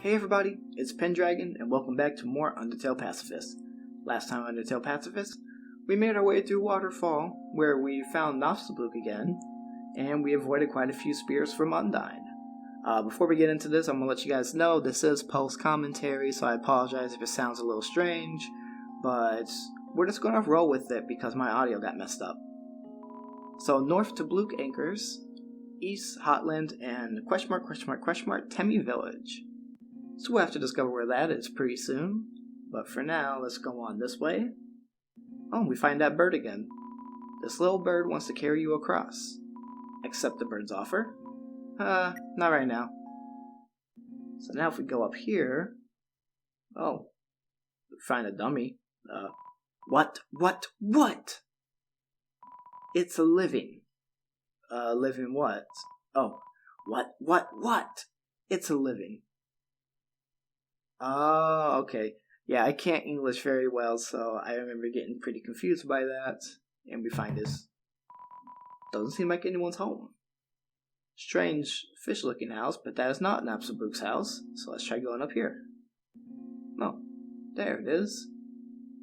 Hey everybody, it's Pendragon, and welcome back to more Undertale Pacifist. Last time on Undertale Pacifist, we made our way through Waterfall, where we found Nofstablook again, and we avoided quite a few spears from Undyne. Before we get into this, I'm going to let you guys know this is post-commentary, so I apologize if it sounds a little strange, but we're just going to roll with it because my audio got messed up. So north to Blook Anchors, east Hotland, and Temmie Village. So we'll have to discover where that is pretty soon. But for now, let's go on this way. Oh, we find that bird again. This little bird wants to carry you across. Accept the bird's offer. Not right now. So now if we go up here... Oh, we find a dummy. What? It's a living. Living what? Oh, what? It's a living. Oh, okay. Yeah, I can't English very well, so I remember getting pretty confused by that. And we find this. Doesn't seem like anyone's home. Strange fish-looking house, but that is not Nofstablook's house, so let's try going up here. Oh, there it is.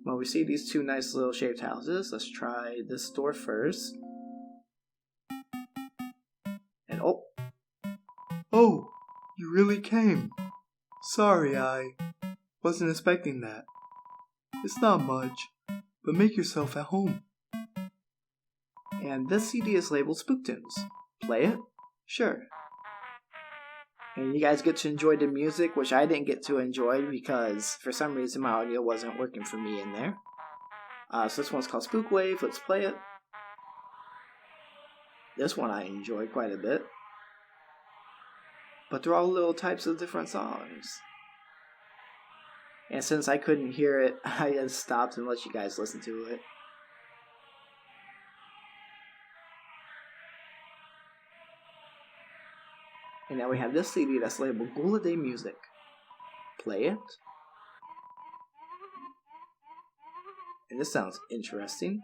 Well, we see these two nice little shaped houses. Let's try this door first. And Oh, you really came. Sorry, I wasn't expecting that. It's not much, but make yourself at home. And this CD is labeled Spooktunes. Play it? Sure. And you guys get to enjoy the music, which I didn't get to enjoy because for some reason my audio wasn't working for me in there. So this one's called Spook Wave. Let's play it. This one I enjoyed quite a bit. But they're all little types of different songs. And since I couldn't hear it, I just stopped and let you guys listen to it. And now we have this CD that's labeled Holiday Music. Play it. And this sounds interesting.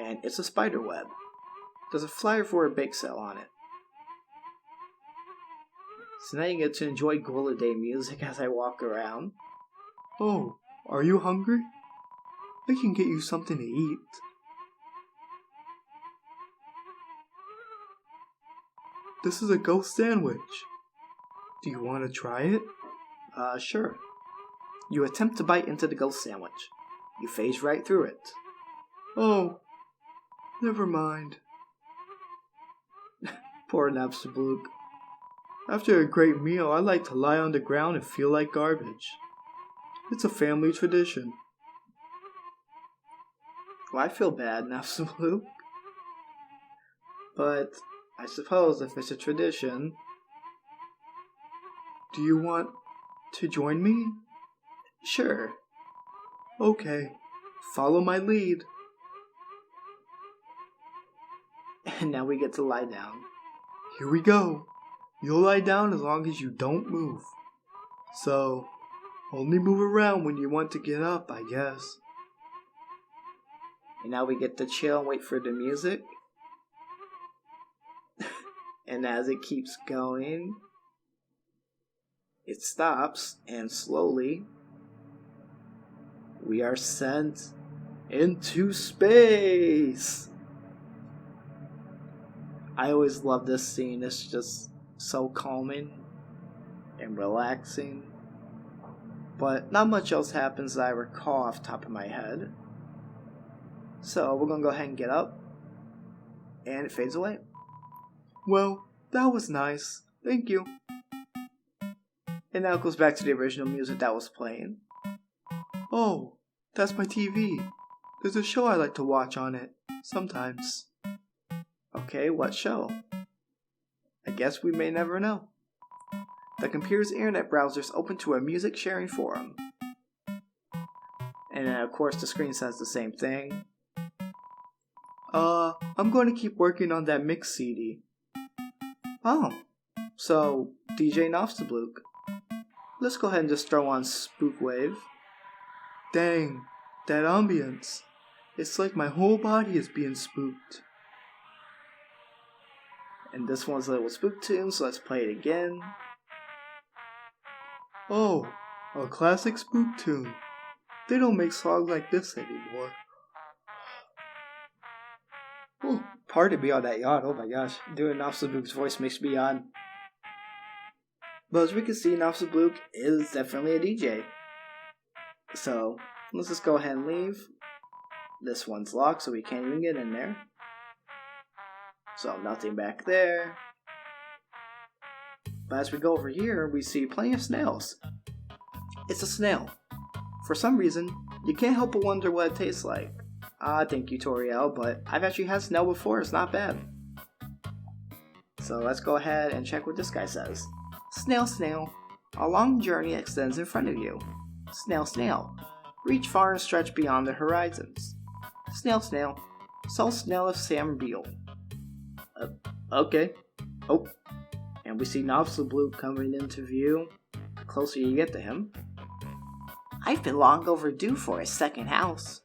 And it's a spider web. There's a flyer for a bake sale on it. So now you get to enjoy Holiday music as I walk around. Oh, are you hungry? I can get you something to eat. This is a ghost sandwich. Do you want to try it? Sure. You attempt to bite into the ghost sandwich. You phase right through it. Oh, never mind. Poor Nofstablook. After a great meal, I like to lie on the ground and feel like garbage. It's a family tradition. Well, I feel bad, Nofstablook. But I suppose if it's a tradition... Do you want to join me? Sure. Okay, follow my lead. And now we get to lie down. Here we go. You'll lie down as long as you don't move. So, only move around when you want to get up, I guess. And now we get to chill and wait for the music. And as it keeps going, it stops, and slowly, we are sent into space. I always love this scene. It's just so calming and relaxing. But not much else happens that I recall off the top of my head. So we're going to go ahead and get up. And it fades away. Well, that was nice. Thank you. And now it goes back to the original music that was playing. Oh, that's my TV. There's a show I like to watch on it. Sometimes. Okay, what show? I guess we may never know. The computer's internet browser is open to a music sharing forum. And then of course the screen says the same thing. I'm going to keep working on that mix CD. Oh, so DJ Nofstablook. Let's go ahead and just throw on Spook Wave. Dang, that ambience. It's like my whole body is being spooked. And this one's a little spook tune, so let's play it again. Oh, a classic spook tune. They don't make songs like this anymore. Oh, pardon me on that yawn. Oh my gosh, doing Nafsablook's voice makes me yawn. But as we can see, Nafsablook is definitely a DJ. So, let's just go ahead and leave. This one's locked, so we can't even get in there. So, nothing back there. But as we go over here, we see plenty of snails. It's a snail. For some reason, you can't help but wonder what it tastes like. Thank you, Toriel, but I've actually had snail before, it's not bad. So let's go ahead and check what this guy says. Snail, snail, a long journey extends in front of you. Snail, snail, reach far and stretch beyond the horizons. Snail, snail, so snail of Sam Beale. Okay. Oh, and we see Nafsablook coming into view. The closer you get to him. I've been long overdue for a second house.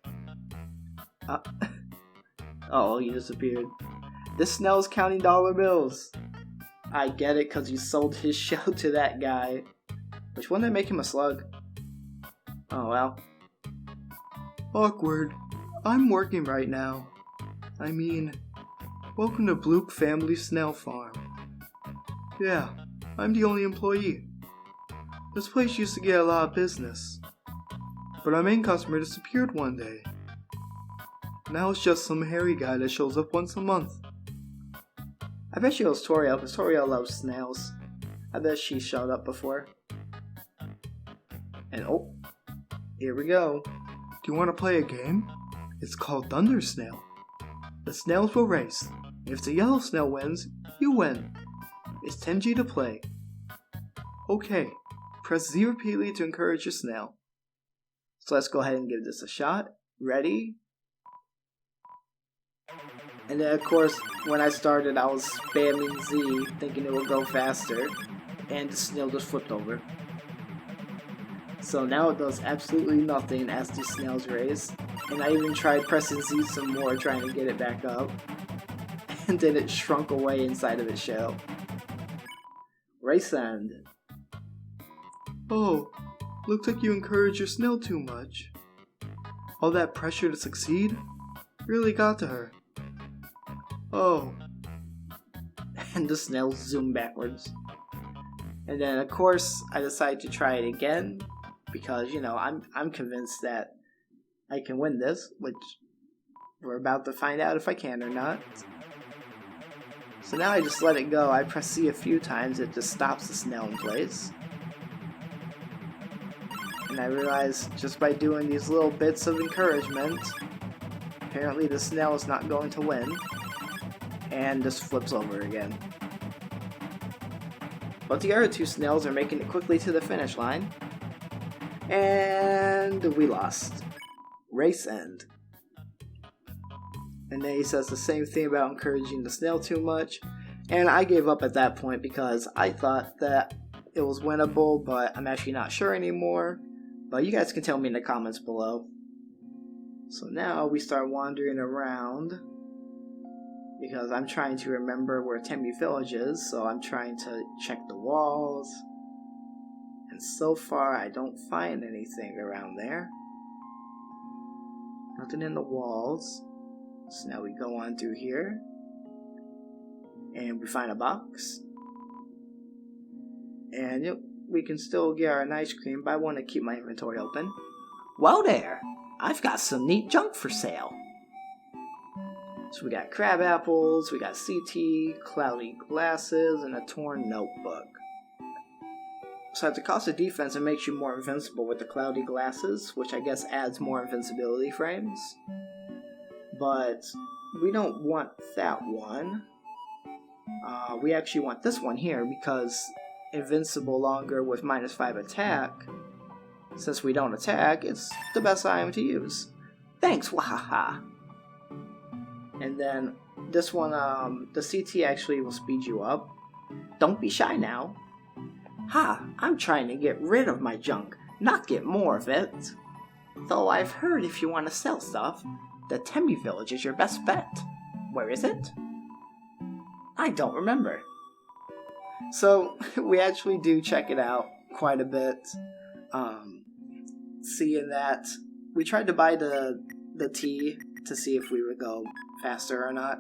Oh, he disappeared. This snail's counting dollar bills. I get it, cause you sold his show to that guy. Which wouldn't that make him a slug? Oh well. Awkward. I'm working right now. I mean, welcome to Blook Family Snail Farm. Yeah, I'm the only employee. This place used to get a lot of business. But our main customer disappeared one day. Now it's just some hairy guy that shows up once a month. I bet she knows Toriel, because Toriel loves snails. I bet she showed up before. And oh, here we go. Do you want to play a game? It's called Thunder Snail. The snails will race. If the yellow snail wins, you win. It's 10G to play. Okay, press Z repeatedly to encourage your snail. So let's go ahead and give this a shot. Ready? And then of course, when I started, I was spamming Z, thinking it would go faster. And the snail just flipped over. So now it does absolutely nothing as the snails race. And I even tried pressing Z some more, trying to get it back up. And then it shrunk away inside of its shell. Race end. Oh, looks like you encourage your snail too much. All that pressure to succeed really got to her. Oh. And the snails zoom backwards. And then of course I decided to try it again. Because, you know, I'm convinced that I can win this, which we're about to find out if I can or not. So now I just let it go. I press C a few times, it just stops the snail in place. And I realized just by doing these little bits of encouragement, apparently the snail is not going to win. And just flips over again. But the other two snails are making it quickly to the finish line. And we lost. Race end. And then he says the same thing about encouraging the snail too much. And I gave up at that point because I thought that it was winnable, but I'm actually not sure anymore. But you guys can tell me in the comments below. So now we start wandering around. Because I'm trying to remember where Temmie Village is, so I'm trying to check the walls. And so far, I don't find anything around there. Nothing in the walls. So now we go on through here. And we find a box. And we can still get our ice cream, but I want to keep my inventory open. Whoa there! I've got some neat junk for sale. So we got crab apples, we got CT, cloudy glasses, and a torn notebook. So at the cost of defense, it makes you more invincible with the cloudy glasses, which I guess adds more invincibility frames. But we don't want that one. We actually want this one here, because invincible longer with -5 attack. Since we don't attack, it's the best item to use. Thanks, wahaha! And then this one, the CT actually will speed you up. Don't be shy now. Ha, I'm trying to get rid of my junk, not get more of it. Though I've heard if you want to sell stuff, the Temmie Village is your best bet. Where is it? I don't remember. So, we actually do check it out quite a bit. Seeing that we tried to buy the tea to see if we would go faster or not,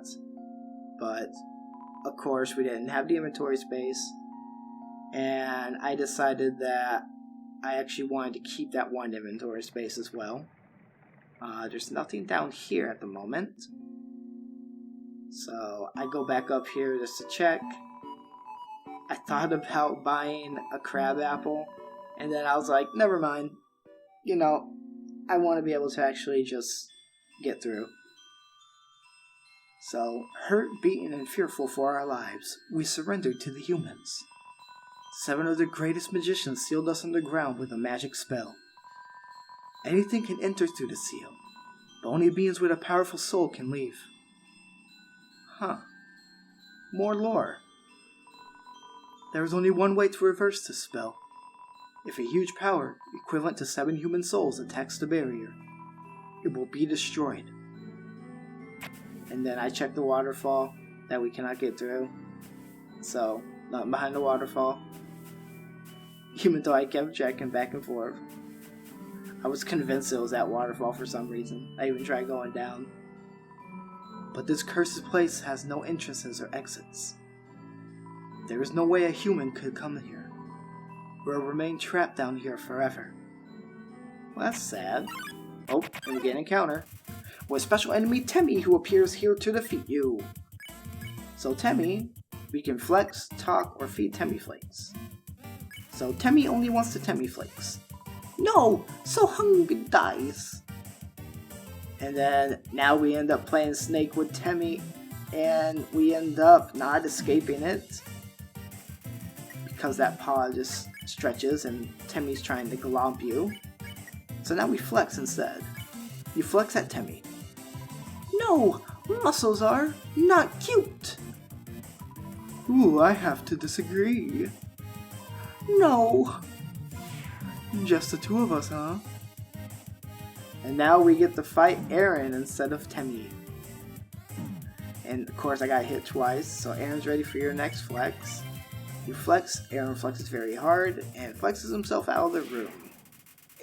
but of course we didn't have the inventory space, and I decided that I actually wanted to keep that one inventory space as well. There's nothing down here at the moment, so I go back up here just to check. I thought about buying a crab apple, and then I was like, never mind. You know, I want to be able to actually just get through. So, hurt, beaten, and fearful for our lives, we surrendered to the humans. 7 of the greatest magicians sealed us underground with a magic spell. Anything can enter through the seal, but only beings with a powerful soul can leave. Huh. More lore. There is only one way to reverse this spell. If a huge power, equivalent to 7 human souls, attacks the barrier, it will be destroyed. And then I check the waterfall that we cannot get through. So, nothing behind the waterfall. Even though I kept checking back and forth. I was convinced it was that waterfall for some reason. I even tried going down. But this cursed place has no entrances or exits. There is no way a human could come here. We'll remain trapped down here forever. Well, that's sad. Oh, and we get an encounter with special enemy Temmie, who appears here to defeat you. So Temmie, we can flex, talk, or feed Temmie flakes. So Temmie only wants the Temmie flakes. No! So hungry dies! And then now we end up playing Snake with Temmie, and we end up not escaping it. Because that paw just stretches and Temmie's trying to glomp you. So now we flex instead. You flex at Temmie. No! Muscles are not cute! Ooh, I have to disagree. No! Just the 2 of us, huh? And now we get to fight Aaron instead of Temmie. And of course I got hit twice, so Aaron's ready for your next flex. You flex, Aaron flexes very hard, and flexes himself out of the room.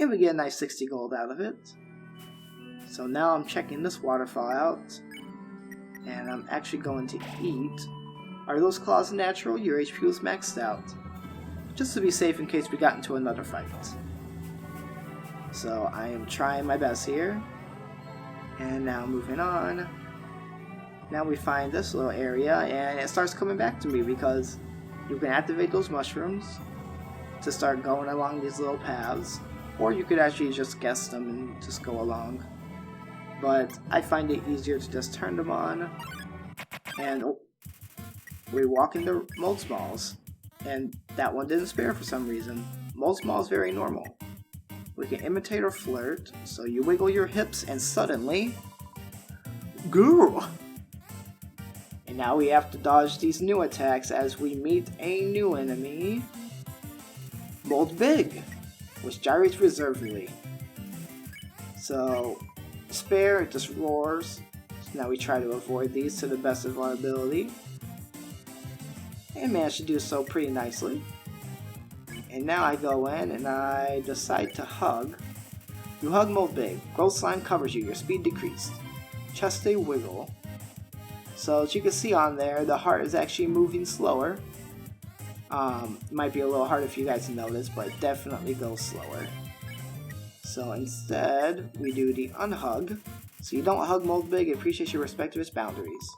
And we get a nice 60 gold out of it. So now I'm checking this waterfall out, and I'm actually going to eat. Are those claws natural? Your HP was maxed out. Just to be safe in case we got into another fight. So I am trying my best here. And now moving on. Now we find this little area, and it starts coming back to me because you can activate those mushrooms to start going along these little paths, or you could actually just guess them and just go along. But I find it easier to just turn them on, and we walk into Mold Smalls, and that one didn't spare for some reason. Mold Small is very normal. We can imitate or flirt, so you wiggle your hips and suddenly, girl! And now we have to dodge these new attacks as we meet a new enemy, Mold Big, which gyrates reservedly. So, spare, it just roars. So now we try to avoid these to the best of our ability. And manage to do so pretty nicely. And now I go in and I decide to hug. You hug Mold Big. Growth Slime covers you. Your speed decreased. Chest a wiggle. So as you can see on there, the heart is actually moving slower. Might be a little hard for you guys to notice, but it definitely goes slower. So instead, we do the unhug. So you don't hug Mold Big, it appreciates your respect of its boundaries.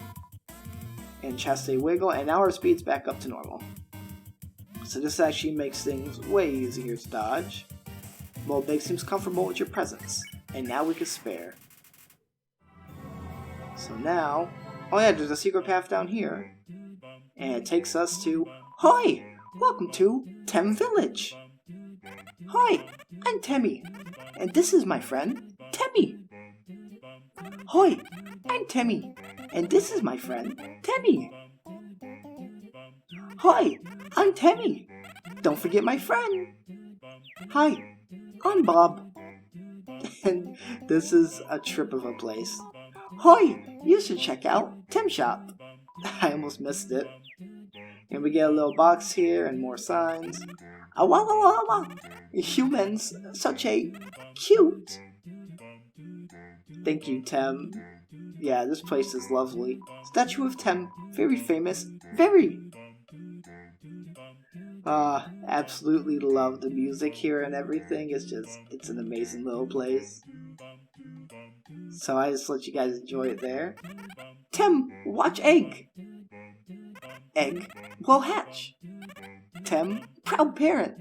And chest a wiggle, and now our speed's back up to normal. So this actually makes things way easier to dodge. Mold Big seems comfortable with your presence, and now we can spare. So now, oh yeah, there's a secret path down here. And it takes us to, hi! Welcome to Tem Village! Hi, I'm Temmie, and this is my friend, Temmie! Hi, I'm Temmie, and this is my friend, Temmie! Hi, I'm Temmie! Don't forget my friend! Hi, I'm Bob. And this is a trip of a place. Hi, you should check out Tim Shop. I almost missed it. And we get a little box here and more signs. Humans, such a cute. Thank you, Tem. Yeah, this place is lovely. Statue of Tem, very famous, very. Absolutely love the music here and everything. It's an amazing little place. So I just let you guys enjoy it there. Tem, watch egg. Egg will hatch. Tem, proud parent.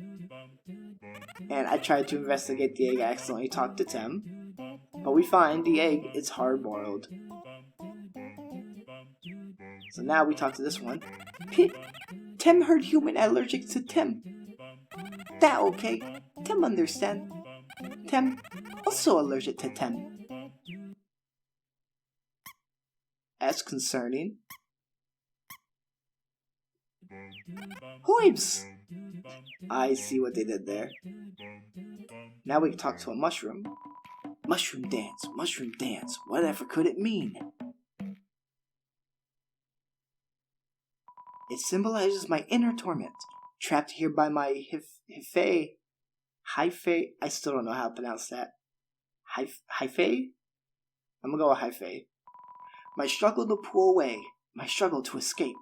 And I tried to investigate the egg. I accidentally talked to Tem. But we find the egg is hard-boiled. So now we talk to this one. Tem heard human allergic to Tem. That okay. Tem understand. Tem also allergic to Tem. That's concerning. Hoibs! I see what they did there. Now we can talk to a mushroom. Mushroom dance, whatever could it mean? It symbolizes my inner torment, trapped here by my hyphae. I still don't know how to pronounce that. Hyphae? I'm gonna go with hyphae. My struggle to pull away, my struggle to escape,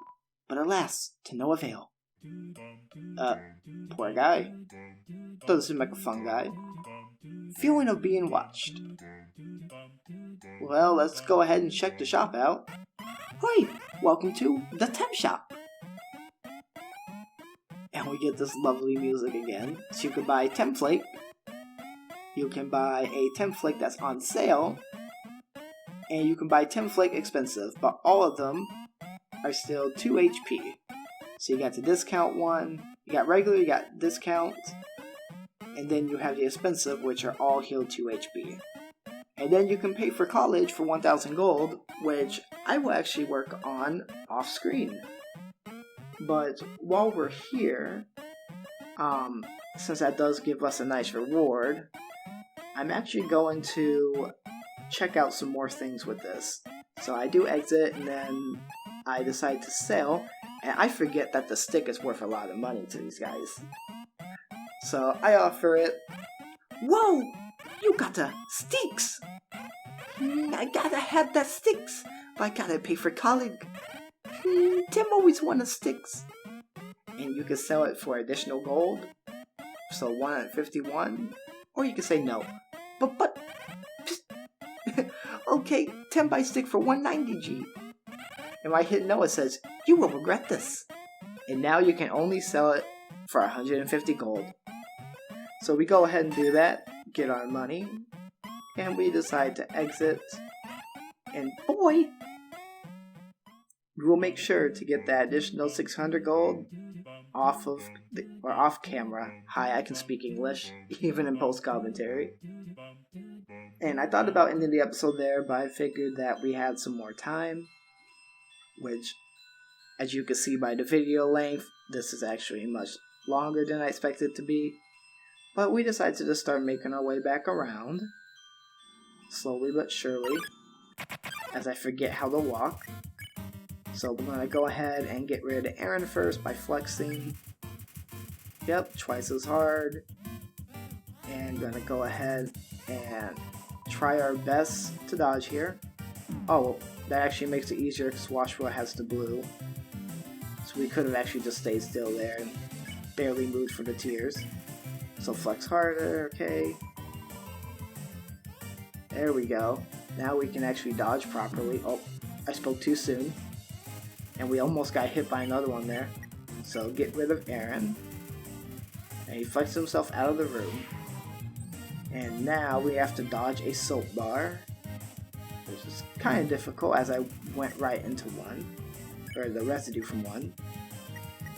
but alas, to no avail. Poor guy. Doesn't seem like a fun guy. Feeling of being watched. Well, let's go ahead and check the shop out. Hi, welcome to the Tem shop. And we get this lovely music again. So you can buy Temflake. You can buy a Temflake that's on sale. And you can buy Temflake expensive, but all of them are still 2 HP. So you got the discount one, you got regular, you got discount, and then you have the expensive, which are all healed 2 HP. And then you can pay for college for 1,000 gold, which I will actually work on off screen. But while we're here, since that does give us a nice reward, I'm actually going to check out some more things with this. So I do exit, and then I decide to sell, and I forget that the stick is worth a lot of money to these guys. So I offer it. Whoa! You got the sticks! I gotta have the sticks, but I gotta pay for college. Tim always wanted sticks. And you can sell it for additional gold, so 151, or you can say no. But, okay, 10 by stick for 190G. And when I hit no, it says, you will regret this. And now you can only sell it for 150 gold. So we go ahead and do that, get our money, and we decide to exit. And boy, we will make sure to get that additional 600 gold off camera. Hi, I can speak English, even in post commentary. And I thought about ending the episode there, but I figured that we had some more time, which, as you can see by the video length, this is actually much longer than I expected it to be. But we decided to just start making our way back around, slowly but surely, as I forget how to walk. So we're going to go ahead and get rid of Aaron first by flexing. Yep, twice as hard. And going to go ahead and try our best to dodge here. Oh, that actually makes it easier because Washua has the blue. So we could have actually just stayed still there and barely moved for the tears. So flex harder, okay. There we go. Now we can actually dodge properly. Oh, I spoke too soon. And we almost got hit by another one there. So get rid of Aaron. And he flexed himself out of the room. And now we have to dodge a soap bar, which is kind of difficult as I went right into one, or the residue from one.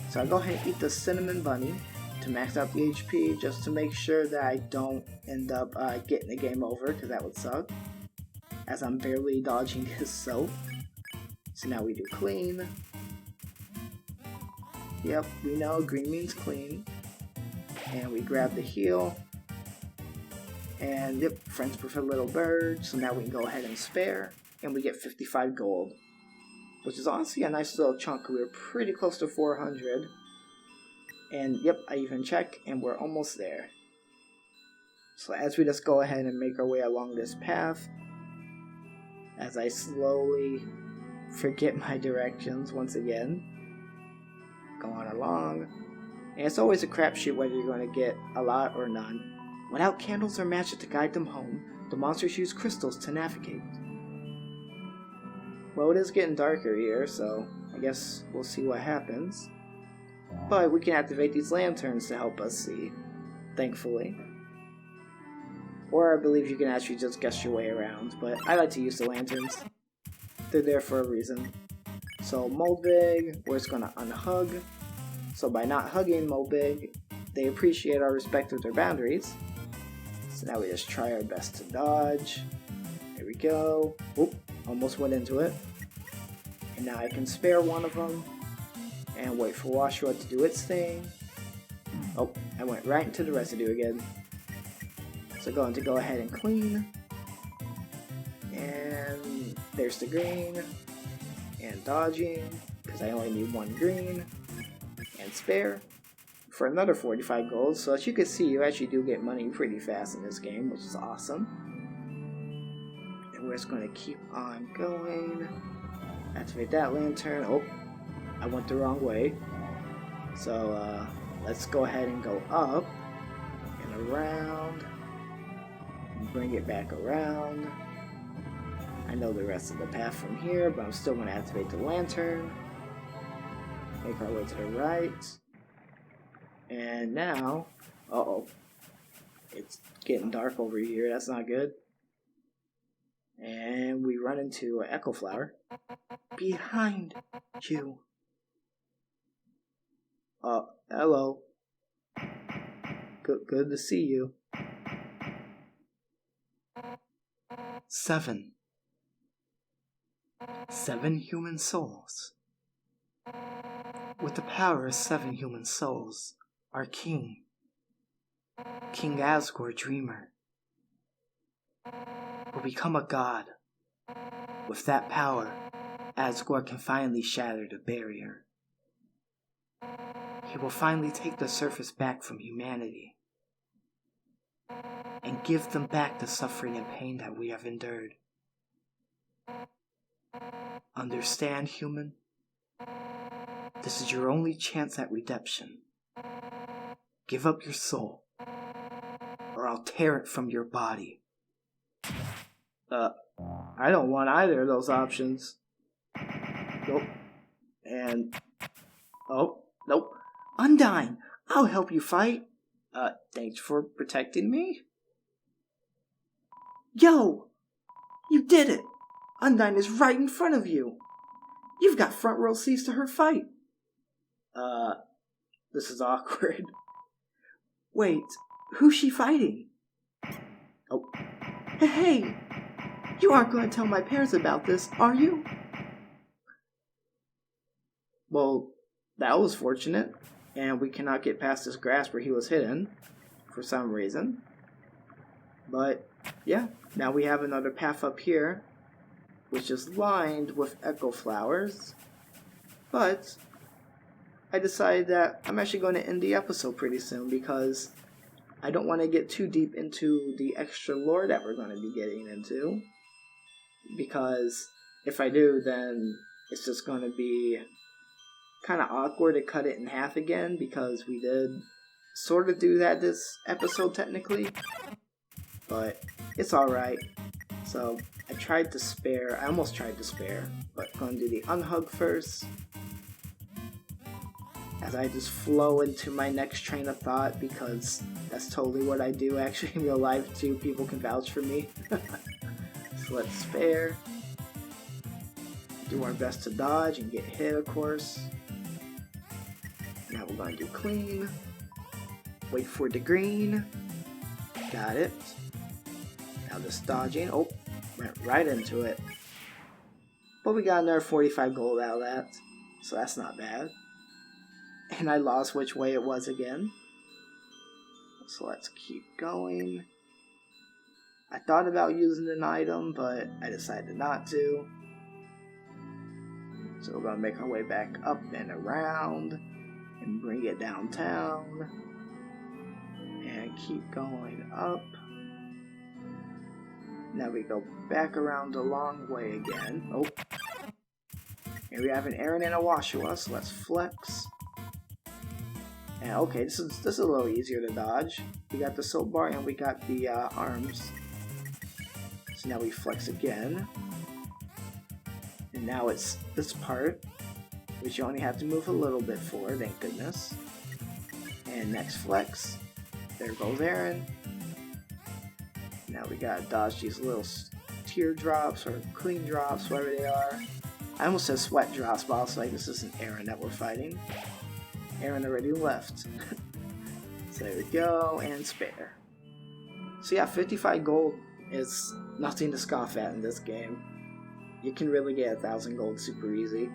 So I go ahead and eat the cinnamon bunny to max out the HP, just to make sure that I don't end up getting the game over, because that would suck, as I'm barely dodging his soap. So now we do clean. Yep, we know green means clean. And we grab the heal. And yep, friends prefer little bird, so now we can go ahead and spare, and we get 55 gold, which is honestly a nice little chunk. We were pretty close to 400, And yep, I even check, and we're almost there. So as we just go ahead and make our way along this path, as I slowly forget my directions once again, going along, and it's always a crapshoot whether you're going to get a lot or none. Without candles or magic to guide them home, the monsters use crystals to navigate. Well, it is getting darker here, so I guess we'll see what happens. But we can activate these lanterns to help us see, thankfully. Or I believe you can actually just guess your way around, but I like to use the lanterns. They're there for a reason. So Moldbig, we're just gonna unhug. So by not hugging Moldbig, they appreciate our respect of their boundaries. So now we just try our best to dodge. Here we go. Oop, almost went into it. And now I can spare one of them. And wait for Washua to do its thing. Oh, I went right into the residue again. So going to go ahead and clean. And there's the green. And dodging, because I only need one green. And spare for another 45 gold. So as you can see, you actually do get money pretty fast in this game, which is awesome. And we're just going to keep on going. Activate that lantern. Oh, I went the wrong way. So let's go ahead and go up and around. And bring it back around. I know the rest of the path from here, but I'm still going to activate the lantern. Make our way to the right. And now, uh-oh. It's getting dark over here. That's not good. And we run into an Echo Flower. Behind you. Hello. Good to see you. 7. 7 human souls. With the power of 7 human souls, our king, King Asgore Dreamer, will become a god. With that power, Asgore can finally shatter the barrier. He will finally take the surface back from humanity and give them back the suffering and pain that we have endured. Understand, human? This is your only chance at redemption. Give up your soul, or I'll tear it from your body. I don't want either of those options. Nope. And... oh, nope. Undyne, I'll help you fight. Thanks for protecting me? Yo! You did it! Undyne is right in front of you. You've got front row seats to her fight. This is awkward. Wait, who's she fighting? Oh. Hey! You aren't going to tell my parents about this, are you? Well, that was fortunate. And we cannot get past this grass where he was hidden. For some reason. But, yeah. Now we have another path up here. Which is lined with Echo Flowers. But I decided that I'm actually going to end the episode pretty soon because I don't want to get too deep into the extra lore that we're going to be getting into. Because if I do, then it's just going to be kind of awkward to cut it in half again because we did sort of do that this episode technically. But it's alright. So I almost tried to spare, but I'm going to do the unhug first. As I just flow into my next train of thought because that's totally what I do actually in real life too. People can vouch for me. So let's spare. Do our best to dodge and get hit, of course. Now we're going to do clean. Wait for the green. Got it. Now just dodging. Oh, went right into it. But we got another 45 gold out of that. So that's not bad. And I lost which way it was again. So let's keep going. I thought about using an item, but I decided not to. So we're going to make our way back up and around. and bring it downtown. And keep going up. Now we go back around the long way again. Oh. And we have an Aaron and a Washua, so let's flex. And okay, this is a little easier to dodge. We got the soap bar and we got the arms. So now we flex again. And now it's this part, which you only have to move a little bit for, thank goodness. And next flex. There goes Aaron. Now we gotta dodge these little teardrops or clean drops, whatever they are. I almost said sweat drops, but I was like, this isn't Aaron that we're fighting. Aaron already left. So there we go, and spare. So yeah, 55 gold is nothing to scoff at in this game. You can really get 1,000 gold super easy.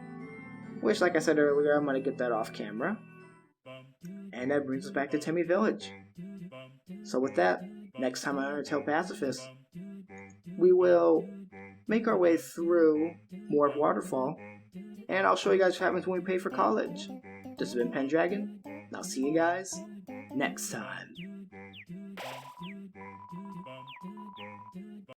Which, like I said earlier, I'm gonna get that off camera. And that brings us back to Temmie Village. So with that, next time on Undertale Pacifist, we will make our way through more of Waterfall, and I'll show you guys what happens when we pay for college. This has been Pendragon, and I'll see you guys next time.